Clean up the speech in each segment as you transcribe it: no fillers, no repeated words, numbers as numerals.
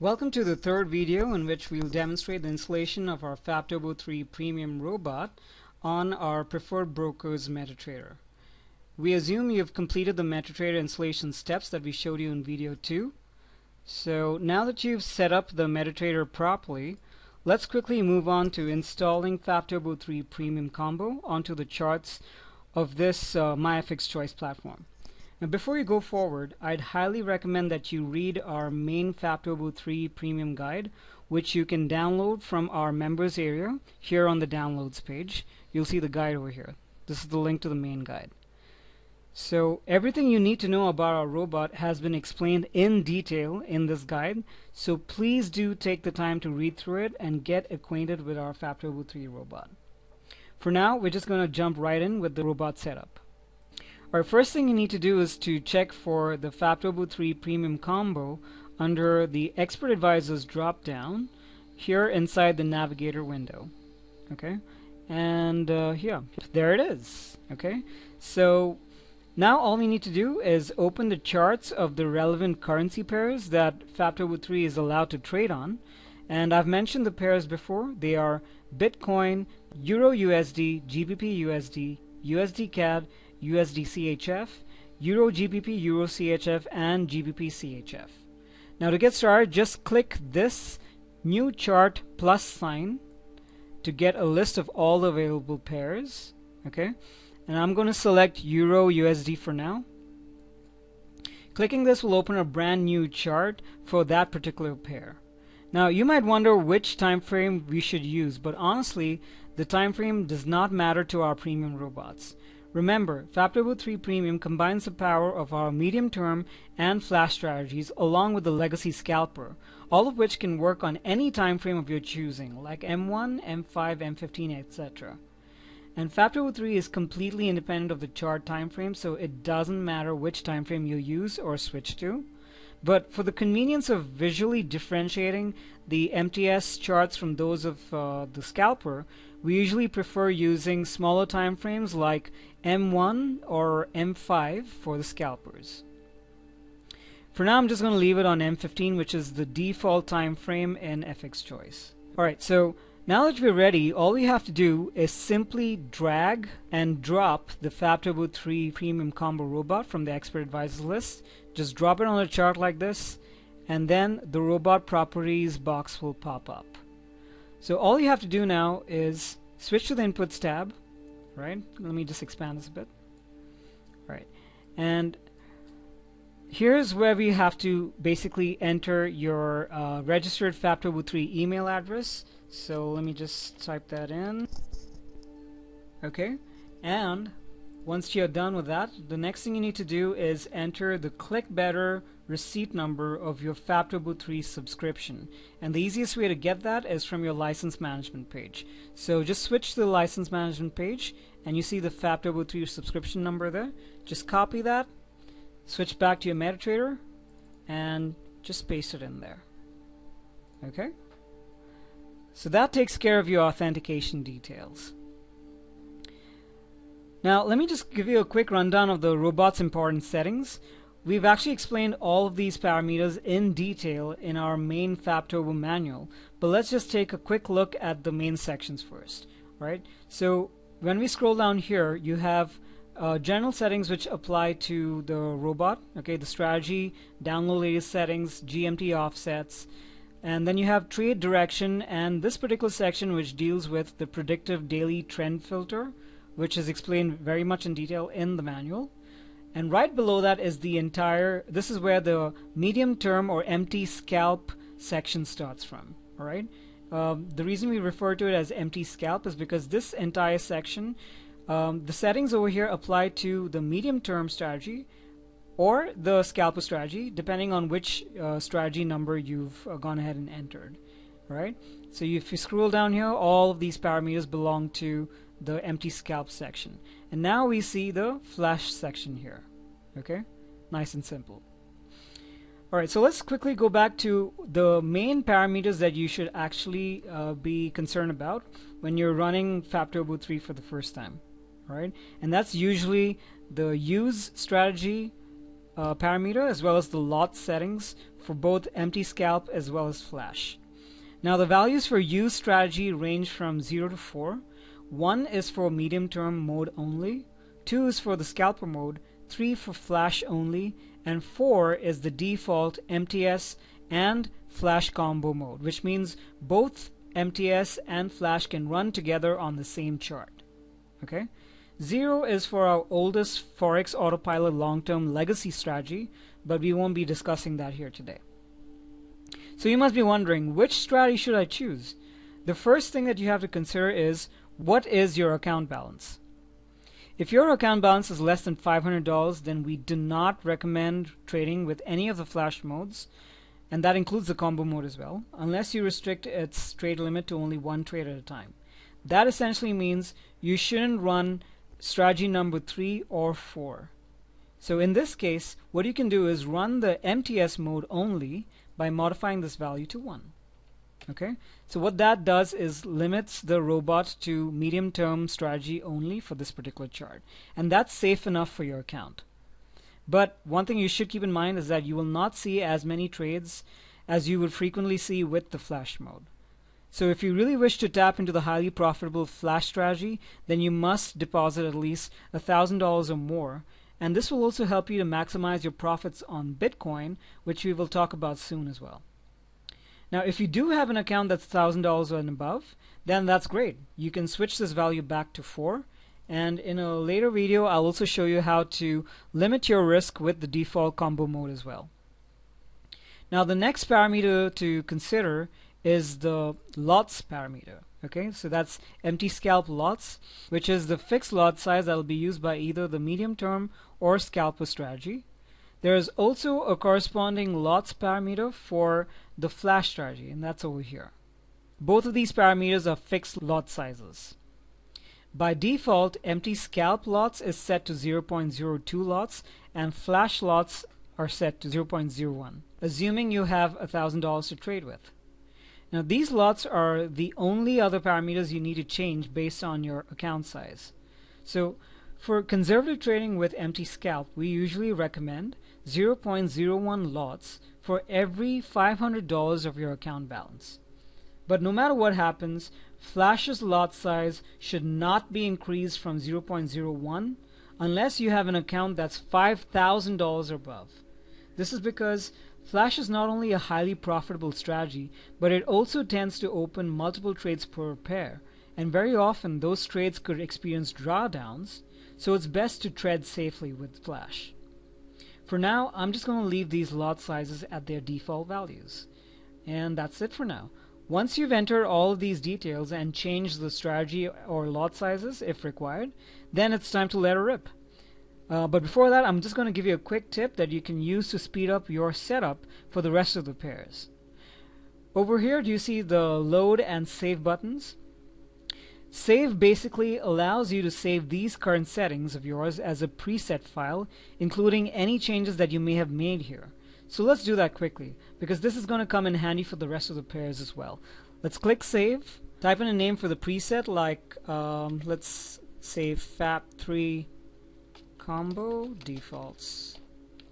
Welcome to the third video in which we'll demonstrate the installation of our FapTurbo3 Premium robot on our preferred broker's MetaTrader. We assume you've completed the MetaTrader installation steps that we showed you in video 2. So now that you've set up the MetaTrader properly, let's quickly move on to installing FapTurbo3 Premium combo onto the charts of this MyFX Choice platform. Now before you go forward, I'd highly recommend that you read our main FapTurbo3 Premium guide, which you can download from our members area here on the downloads page. You'll see the guide over here. This is the link to the main guide. So everything you need to know about our robot has been explained in detail in this guide, so please do take the time to read through it and get acquainted with our FapTurbo3 robot. For now, we're just going to jump right in with the robot setup. Our first thing you need to do is to check for the FapTurbo3 Premium combo under the Expert Advisors drop down here inside the navigator window. Okay, and here, there it is. Okay, so now all we need to do is open the charts of the relevant currency pairs that FapTurbo3 is allowed to trade on. And I've mentioned the pairs before. They are Bitcoin, Euro USD, GBP USD, USD CAD, USD CHF, Euro GBP, Euro CHF, and GBP CHF. Now to get started, just click this new chart plus sign to get a list of all the available pairs. Okay, and I'm going to select Euro USD for now. Clicking this will open a brand new chart for that particular pair. Now you might wonder which time frame we should use, but honestly the time frame does not matter to our premium robots. Remember, FapTurbo3 Premium combines the power of our medium-term and flash strategies along with the legacy scalper, all of which can work on any time frame of your choosing, like M1, M5, M15, etc. And FapTurbo3 is completely independent of the chart time frame, so it doesn't matter which time frame you use or switch to. But for the convenience of visually differentiating the MTS charts from those of the scalper, we usually prefer using smaller time frames like M1 or M5 for the scalpers. For now, I'm just going to leave it on M15, which is the default time frame in FX Choice. Alright, so now that we're ready, all we have to do is simply drag and drop the FapTurbo3 Premium Combo Robot from the Expert Advisors list. Just drop it on a chart like this, and then the Robot Properties box will pop up. So all you have to do now is switch to the Inputs tab. Right? Let me just expand this a bit. Right, and here's where we have to basically enter your registered FapTurbo3 email address. So let me just type that in. Okay, and once you're done with that, the next thing you need to do is enter the Click Better receipt number of your FapTurbo3 subscription. And the easiest way to get that is from your license management page. So just switch to the license management page and you see the FapTurbo3 subscription number there. Just copy that, switch back to your MetaTrader, and just paste it in there. Okay? So that takes care of your authentication details. Now let me just give you a quick rundown of the robot's important settings. We've actually explained all of these parameters in detail in our main FapTurbo manual, but let's just take a quick look at the main sections first. Right? So when we scroll down here, you have general settings which apply to the robot. Okay, the strategy, download latest settings, GMT offsets, and then you have trade direction and this particular section which deals with the predictive daily trend filter, which is explained very much in detail in the manual. And right below that is the entire, this is where the medium term or empty scalp section starts from. Alright, the reason we refer to it as empty scalp is because this entire section, the settings over here apply to the medium term strategy or the scalper strategy, depending on which strategy number you've gone ahead and entered. Alright, so if you scroll down here, all of these parameters belong to the empty scalp section. And now we see the flash section here. Okay, nice and simple. Alright, so let's quickly go back to the main parameters that you should actually be concerned about when you're running FapTurbo3 for the first time. Alright, and that's usually the use strategy parameter as well as the lot settings for both empty scalp as well as flash. Now the values for use strategy range from 0 to 4. 1 is for medium term mode only, 2 is for the scalper mode, 3 for flash only, and 4 is the default MTS and flash combo mode, which means both MTS and flash can run together on the same chart. Okay? 0 is for our oldest Forex Autopilot long-term legacy strategy, but we won't be discussing that here today. So you must be wondering, which strategy should I choose? The first thing that you have to consider is, what is your account balance? If your account balance is less than $500, then we do not recommend trading with any of the flash modes, and that includes the combo mode as well, unless you restrict its trade limit to only one trade at a time. That essentially means you shouldn't run strategy number 3 or 4. So in this case, what you can do is run the MTS mode only by modifying this value to 1. Okay, so what that does is limits the robot to medium term strategy only for this particular chart, and that's safe enough for your account. But one thing you should keep in mind is that you will not see as many trades as you would frequently see with the flash mode. So if you really wish to tap into the highly profitable flash strategy, then you must deposit at least $1,000 or more, and this will also help you to maximize your profits on Bitcoin, which we will talk about soon as well. Now if you do have an account that's $1,000 and above, then that's great. You can switch this value back to 4, and in a later video I'll also show you how to limit your risk with the default combo mode as well. Now the next parameter to consider is the lots parameter. Okay, so that's empty scalp lots, which is the fixed lot size that will be used by either the medium term or scalper strategy. There is also a corresponding lots parameter for the flash strategy, and that's over here. Both of these parameters are fixed lot sizes. By default, empty scalp lots is set to 0.02 lots, and flash lots are set to 0.01, assuming you have $1,000 to trade with. Now these lots are the only other parameters you need to change based on your account size. So for conservative trading with empty scalp, we usually recommend 0.01 lots for every $500 of your account balance. But no matter what happens, flash's lot size should not be increased from 0.01 unless you have an account that's $5,000 or above. This is because flash is not only a highly profitable strategy, but it also tends to open multiple trades per pair, and very often those trades could experience drawdowns, so it's best to tread safely with flash. For now, I'm just going to leave these lot sizes at their default values. And that's it for now. Once you've entered all of these details and changed the strategy or lot sizes if required, then it's time to let her rip. But before that, I'm just going to give you a quick tip that you can use to speed up your setup for the rest of the pairs. Over here, do you see the load and save buttons? Save basically allows you to save these current settings of yours as a preset file, including any changes that you may have made here. So let's do that quickly, because this is going to come in handy for the rest of the pairs as well. Let's click save, type in a name for the preset like, let's say FAPT3 combo defaults,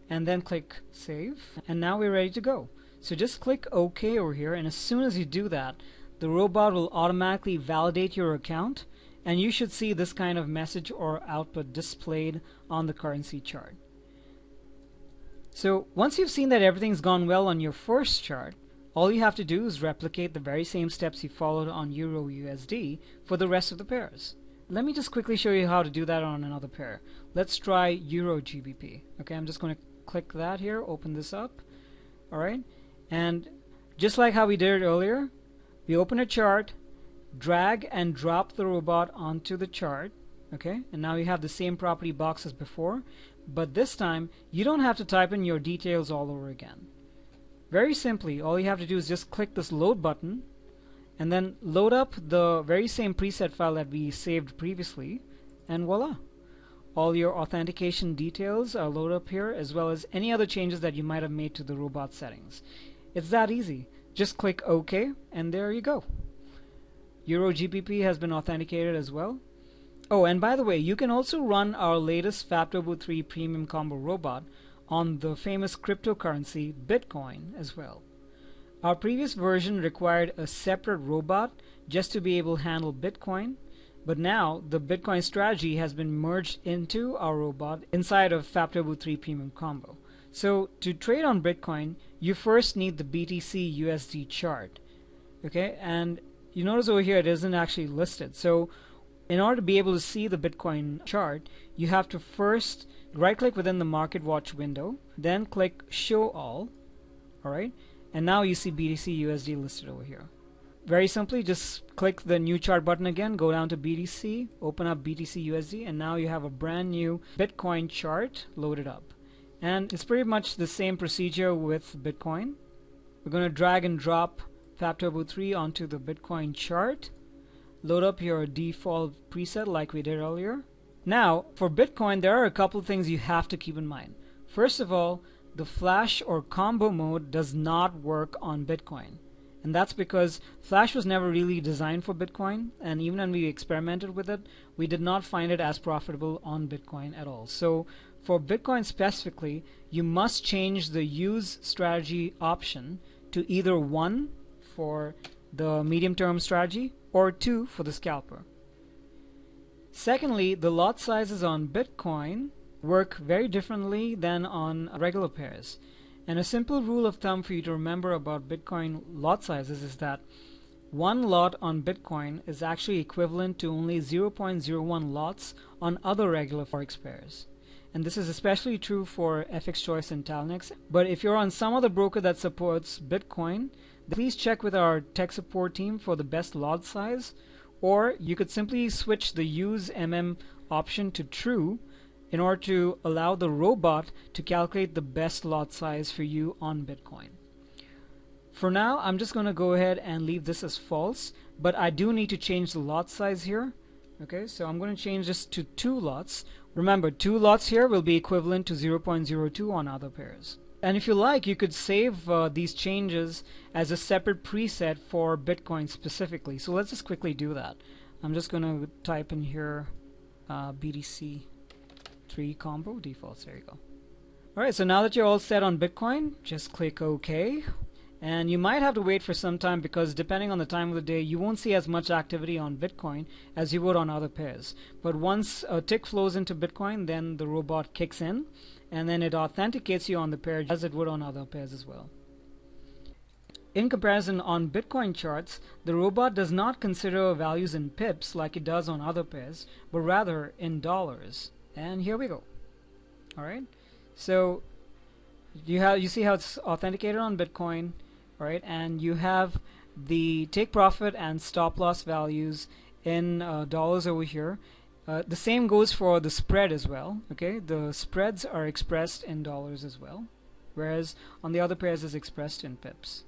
and then click save, and now we're ready to go. So just click OK over here, and as soon as you do that, the robot will automatically validate your account, and you should see this kind of message or output displayed on the currency chart. So once you've seen that everything's gone well on your first chart, all you have to do is replicate the very same steps you followed on Euro USD for the rest of the pairs. Let me just quickly show you how to do that on another pair. Let's try Euro GBP. Okay, I'm just going to click that here, open this up. Alright, and just like how we did it earlier, we open a chart, drag and drop the robot onto the chart. Okay, and now you have the same property box as before, but this time you don't have to type in your details all over again. Very simply, all you have to do is just click this load button and then load up the very same preset file that we saved previously, and voila, all your authentication details are loaded up here, as well as any other changes that you might have made to the robot settings. It's that easy. Just click OK, and there you go. Euro GBP has been authenticated as well. Oh, and by the way, you can also run our latest FapTurbo3 Premium Combo robot on the famous cryptocurrency Bitcoin as well. Our previous version required a separate robot just to be able to handle Bitcoin, but now the Bitcoin strategy has been merged into our robot inside of FapTurbo3 Premium combo. So to trade on Bitcoin, you first need the BTC USD chart. Okay, and you notice over here it isn't actually listed. So in order to be able to see the Bitcoin chart, you have to first right click within the Market Watch window, then click Show All. Alright, and now you see BTC USD listed over here. Very simply, just click the new chart button again, go down to BTC, open up BTC USD, and now you have a brand new Bitcoin chart loaded up. And it's pretty much the same procedure with Bitcoin. We're going to drag and drop FapTurbo3 onto the Bitcoin chart, load up your default preset like we did earlier. Now, for Bitcoin, there are a couple of things you have to keep in mind. First of all, the flash or combo mode does not work on Bitcoin. And that's because flash was never really designed for Bitcoin, and even when we experimented with it, we did not find it as profitable on Bitcoin at all. So for Bitcoin specifically, you must change the use strategy option to either 1 for the medium term strategy or 2 for the scalper. Secondly, the lot sizes on Bitcoin work very differently than on regular pairs. And a simple rule of thumb for you to remember about Bitcoin lot sizes is that one lot on Bitcoin is actually equivalent to only 0.01 lots on other regular forex pairs. And this is especially true for FX Choice and Talnex. But if you're on some other broker that supports Bitcoin, please check with our tech support team for the best lot size, or you could simply switch the use option to true in order to allow the robot to calculate the best lot size for you on Bitcoin. For now, I'm just going to go ahead and leave this as false, but I do need to change the lot size here. Okay, so I'm going to change this to 2 lots. Remember, 2 lots here will be equivalent to 0.02 on other pairs. And if you like, you could save these changes as a separate preset for Bitcoin specifically. So let's just quickly do that. I'm just going to type in here BTC3 combo defaults. There you go. Alright, so now that you're all set on Bitcoin, just click OK. And you might have to wait for some time because depending on the time of the day, you won't see as much activity on Bitcoin as you would on other pairs. But once a tick flows into Bitcoin, then the robot kicks in, and then it authenticates you on the pair as it would on other pairs as well. In comparison, on Bitcoin charts, the robot does not consider values in pips like it does on other pairs, but rather in dollars. And here we go. Alright, so you see how it's authenticated on Bitcoin, right? And you have the take profit and stop loss values in dollars over here. The same goes for the spread as well. Okay, the spreads are expressed in dollars as well, whereas on the other pairs is expressed in pips.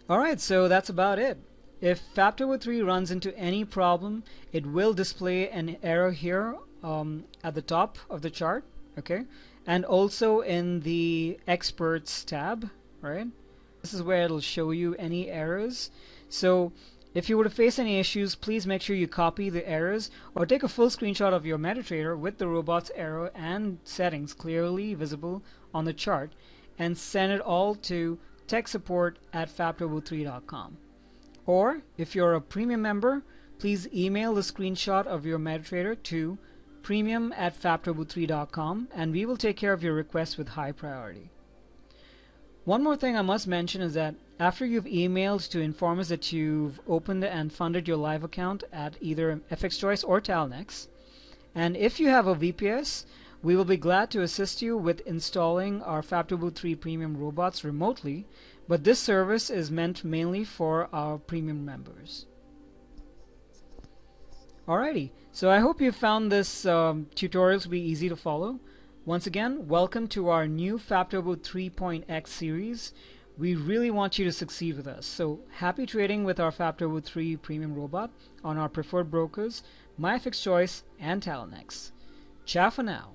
Alright, so that's about it. If FapTurbo3 runs into any problem, it will display an error here at the top of the chart, okay, and also in the experts tab, right? This is where it'll show you any errors. So if you were to face any issues, please make sure you copy the errors or take a full screenshot of your MetaTrader with the robot's error and settings clearly visible on the chart and send it all to techsupport@fapturbo3.com. Or if you're a premium member, please email the screenshot of your MetaTrader to premium@fapturbo3.com and we will take care of your request with high priority. One more thing I must mention is that after you've emailed to inform us that you've opened and funded your live account at either FX Choice or Talnex, and if you have a VPS, we will be glad to assist you with installing our FapTurbo3 Premium robots remotely, but this service is meant mainly for our premium members. Alrighty, so I hope you found this tutorial to be easy to follow. Once again, welcome to our new FapTurbo 3.x series. We really want you to succeed with us. So happy trading with our FapTurbo 3 Premium robot on our preferred brokers, MyFX Choice and Talnex. Ciao for now.